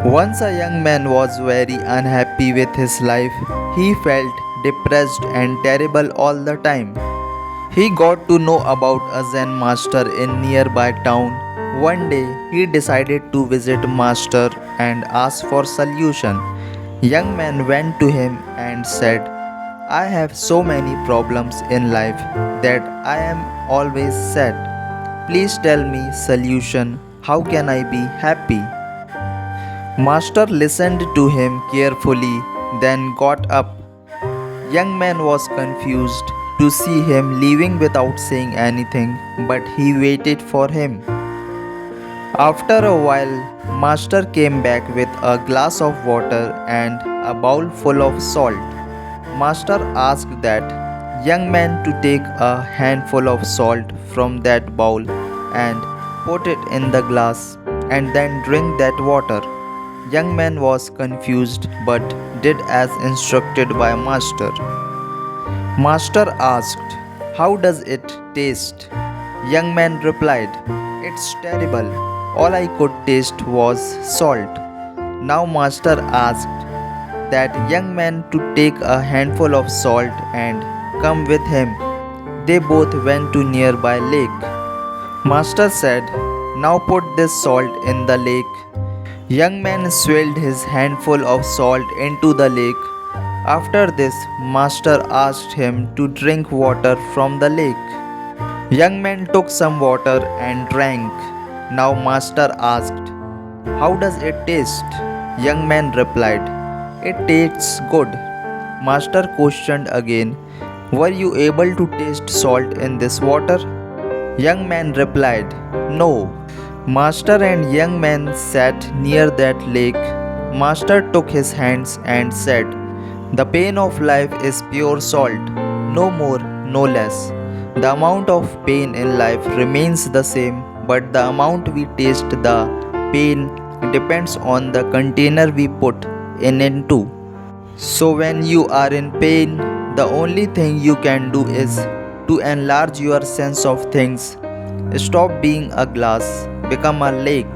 Once a young man was very unhappy with his life. He felt depressed and terrible all the time. He got to know about a Zen master in nearby town. One day he decided to visit master and ask for solution. Young man went to him and said, I have so many problems in life that I am always sad. Please tell me solution. How can I be happy? Master listened to him carefully, then got up. Young man was confused to see him leaving without saying anything, but he waited for him. After a while, Master came back with a glass of water and a bowl full of salt. Master asked that young man to take a handful of salt from that bowl and put it in the glass and then drink that water. Young man was confused but did as instructed by Master. Master asked, how does it taste? Young man replied, it's terrible. All I could taste was salt. Now Master asked that young man to take a handful of salt and come with him. They both went to nearby lake. Master said, now put this salt in the lake. Young man swilled his handful of salt into the lake. After this, Master asked him to drink water from the lake. Young man took some water and drank. Now Master asked, how does it taste? Young man replied, it tastes good. Master questioned again, were you able to taste salt in this water? Young man replied, no. Master and young man sat near that lake. Master took his hands and said, the pain of life is pure salt, no more, no less. The amount of pain in life remains the same, but the amount we taste the pain depends on the container we put in into. So when you are in pain, the only thing you can do is to enlarge your sense of things. Stop being a glass, become a lake.